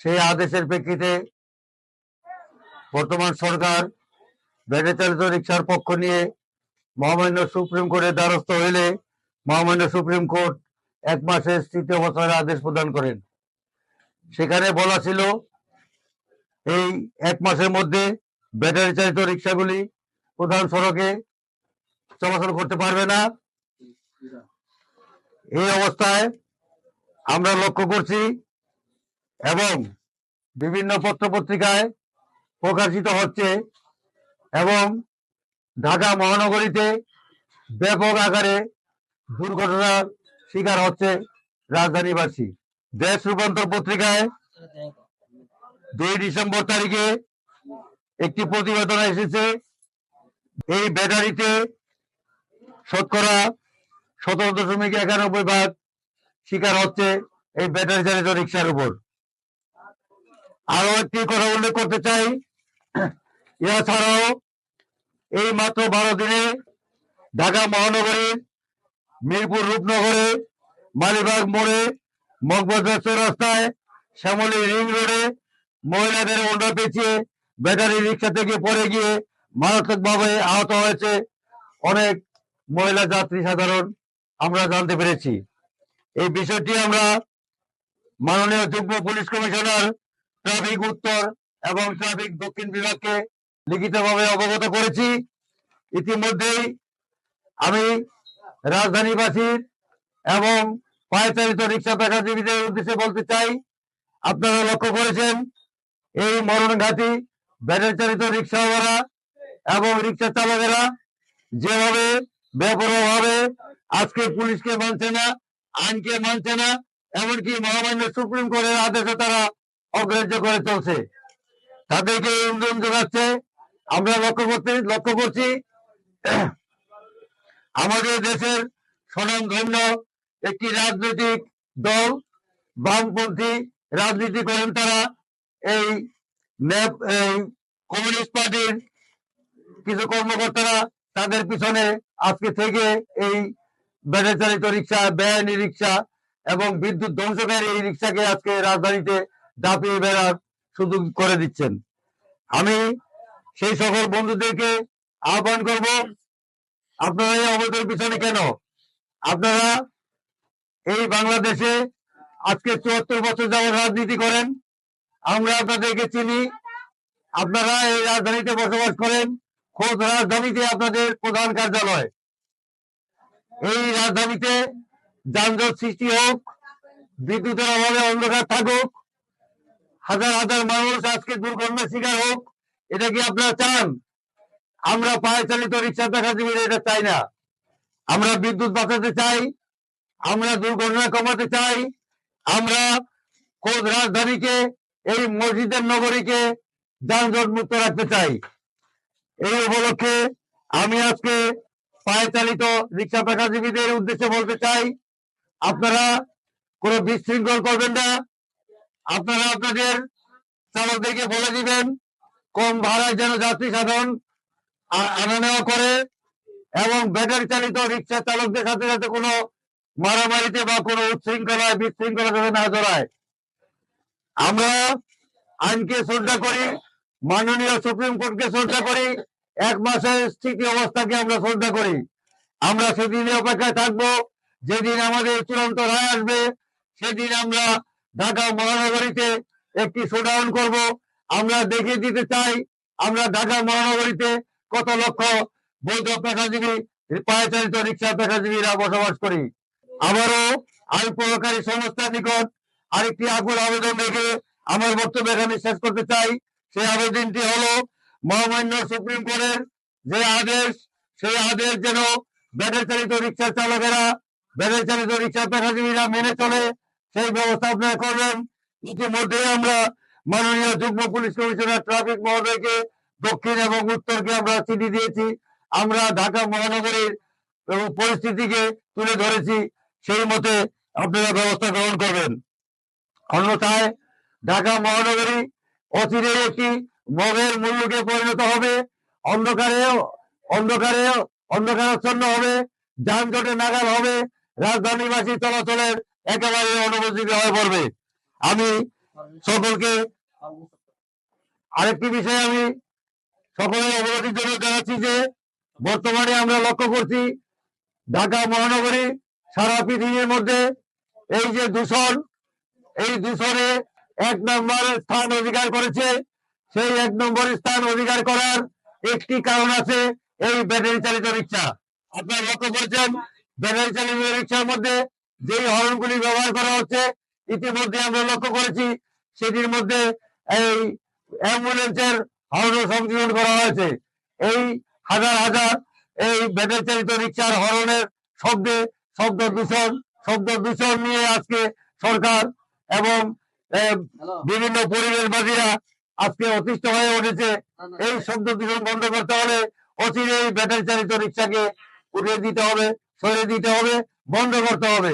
সেই আদেশের প্রেক্ষিতে বর্তমান সরকার ব্যাটারি চালিত রিক্সার পক্ষ নিয়ে মহামান্য সুপ্রিম কোর্টের দ্বারস্থ হইলে মহামান্য সুপ্রিম কোর্ট 1 মাসের স্থিতি অবস্থানের আদেশ প্রদান করেন। সেখানে বলা ছিল এই 1 মাসের মধ্যে ব্যাটারি চালিত রিক্সাগুলি প্রধান সড়কে চলাচল করতে পারবে না। এই অবস্থায় আমরা লক্ষ্য করছি এবং বিভিন্ন পত্রপত্রিকায় প্রকাশিত হচ্ছে এবং ঢাকা মহানগরীতে ব্যাপক আকারে দুর্ঘটনার শিকার হচ্ছে রাজধানীবাসী। দেশ রূপান্তর পত্রিকায় 2 ডিসেম্বর তারিখে একটি প্রতিবেদন এসেছে। এই ব্যাটারিতে শতকরা 17.91% শিকার হচ্ছে এই ব্যাটারি চালিত রিক্সার উপর। আরো একটি কথা উল্লেখ করতে চাই, এছাড়াও এই মাত্র 12 দিনে ঢাকা মহানগরীর মিরপুর রূপনগরে, মালিবাগ মোড়ে, মগবাজার চৌরাস্তায়, শ্যামলী রিং রোডে মহিলাদের ওড়না পেঁচিয়ে ব্যাটারি রিক্সা থেকে পড়ে গিয়ে মারাত্মকভাবে আহত হয়েছে অনেক মহিলা যাত্রী সাধারণ আমরা জানতে পেরেছি। এই বিষয়টি আমরা মাননীয় যুগ্ম পুলিশ কমিশনার ট্রাফিক উত্তর এবং ট্রাফিক দক্ষিণ বিভাগকে লিখিতভাবে অবগত করেছি। ইতিমধ্যেই আমি রাজধানীবাসীর এবং পায়ে চালিত রিক্সা পেশাজীবীদের উদ্দেশ্যে বলতে চাই, আপনারা লক্ষ্য করেছেন এই মরণঘাতী ব্যাটারি চালিত রিক্সাওয়ালা এবং রিক্সা চালকেরা যেভাবে বেপরোয়াভাবে আজকে পুলিশকে মানছে না, আইনকে মানছে না, এমনকি মহামান্য সুপ্রিম কোর্টের আদেশে তারা অগ্রাহ্য করে চলছে, তাদেরকে ইন্ধন যোগাচ্ছে। আমরা লক্ষ্য করছি আমাদের দেশের স্বনামধন্য একটি রাজনৈতিক দল, বামপন্থী রাজনীতি করেন তারা। এই কমিউনিস্ট পার্টির কিছু কর্মকর্তারা তাদের পিছনে আজকে থেকে এই ব্যাটারি চালিত রিক্সা, বেআইনি রিক্সা এবং বিদ্যুৎ ধ্বংসকারী এই রিক্সাকে আজকে রাজধানীতে দাপিয়ে বেড়ার সুযোগ করে দিচ্ছেন। আমি সেই সকল বন্ধুদেরকে আহ্বান করব, আপনারা এই অবৈধের পিছনে কেন? আপনারা এই বাংলাদেশে আজকে 74 বছর যাবত রাজনীতি করেন, আমরা আপনাদেরকে চিনি। আপনারা এই রাজধানীতে বসবাস করেন, খোদ রাজধানীতে আপনাদের প্রধান কার্যালয়। এই রাজধানীতে যানজট সৃষ্টি হোক, বিদ্যুতের অভাবে অন্ধকার থাকুক, হাজার হাজার মানুষ আজকে দুর্ঘটনার শিকার হোক, এটা কি আপনারা চান? আমরা পায়ে চালিত রিক্সা পেশাজীবীরা এটা চাই না। আমরা বিদ্যুৎ বাঁচাতে চাই, আমরা দুর্ঘটনা কমাতে চাই, আমরা খোদ রাজধানীকে, এই মসজিদের নগরীকে যানজট মুক্ত রাখতে চাই। এই উপলক্ষে আমি আজকে পায়ে চালিত রিক্সা পেশাজীবীদের উদ্দেশ্যে বলতে চাই, আপনারা কোনো বিশৃঙ্খল করবেন না। আপনারা আপনাদের চালকদেরকে বলে দিবেন কম ভাড়ায় যেন যাত্রী সাধারণ আনা নেওয়া করে এবং ব্যাটারি চালিত রিক্সা চালকদের সাথে যাতে কোনো মারামারিতে বা কোনো উচ্ছৃঙ্খলায় বিশৃঙ্খলা যাতে না জড়ায়। আমরা আইনকে শ্রদ্ধা করি, মাননীয় সুপ্রিম কোর্টকে শ্রদ্ধা করি, 1 মাসের স্থিতি অবস্থাকে আমরা শ্রদ্ধা করি। আমরা সেদিনের অপেক্ষায় থাকবো, যেদিন আমাদের চূড়ান্ত রায় আসবে, সেদিন আমরা ঢাকা মহানগরীতে একটি শোডাউন করব। আমরা দেখিয়ে দিতে চাই আমরা ঢাকা মহানগরীতে কত লক্ষ বৈধ পেশাজীবী পায়ে চালিত রিক্সা পেশাজীবীরা বসবাস করি। আবারও আইন প্রয়োগকারী সংস্থার নিকট আরেকটি আকুল আবেদন রেখে আমার বক্তব্য এখানে শেষ করতে চাই। সেই আবেদনটি হলো, মহামান্য সুপ্রিম কোর্টের যে আদেশ, সেই আদেশ যেন ব্যাটারি চালিত রিক্সা চালকেরা, ব্যাটারি চালিত রিক্সা পেশাজীবীরা মেনে চলে, সেই ব্যবস্থা আপনারা করবেন। ইতিমধ্যে আমরা মাননীয় যুগ্ম পুলিশ কমিশনার ট্রাফিক মহোদয়কে দক্ষিণ এবং উত্তরকে আমরা চিঠি দিয়েছি। আমরা ঢাকা মহানগরীর পরিস্থিতিকে তুলে ধরেছি, সেই মতে আপনারা ব্যবস্থা গ্রহণ করবেন। অন্যথায় ঢাকা মহানগরী অচিরে একটি মগের মুল্লুকে পরিণত হবে, অন্ধকারাচ্ছন্ন হবে, যানজটে নাগাল হবে, রাজধানীবাসী চলাচলের একেবারে অনুপযোগী হয়ে পড়বে। আমি সকলকে আরেকটি বিষয় আমি সকলের অবগতির জন্য জানাচ্ছি যে বর্তমানে আমরা লক্ষ্য করছি ঢাকা মহানগরী সারা পৃথিবীর মধ্যে এই যে দূষণ, এই দূষণে 1 নম্বর স্থান অধিকার করেছে। সেই 1 নম্বর স্থান অধিকার করার একটি কারণ আছে এই ব্যাটারি চালিত রিক্সা। আপনারা লক্ষ্য করছেন ব্যাটারি চালিত রিক্সার মধ্যে যেই হর্নগুলি ব্যবহার করা হচ্ছে, ইতিমধ্যে আমরা লক্ষ্য করেছি সেটির মধ্যে এই অ্যাম্বুলেন্সের হর্ন সংযোজন করা হয়েছে। এই হাজার হাজার এই ব্যাটারি চালিত রিক্সার হর্নের শব্দে শব্দ দূষণ নিয়ে আজকে সরকার এবং বিভিন্ন পরিবেশবাদীরা আজকে অতিষ্ঠ হয়ে উঠেছে। এই শব্দ দূষণ বন্ধ করতে হলে অচিরেই ব্যাটারি চালিত রিক্সাকে উঠিয়ে দিতে হবে, সরিয়ে দিতে হবে, বন্ধ করতে হবে।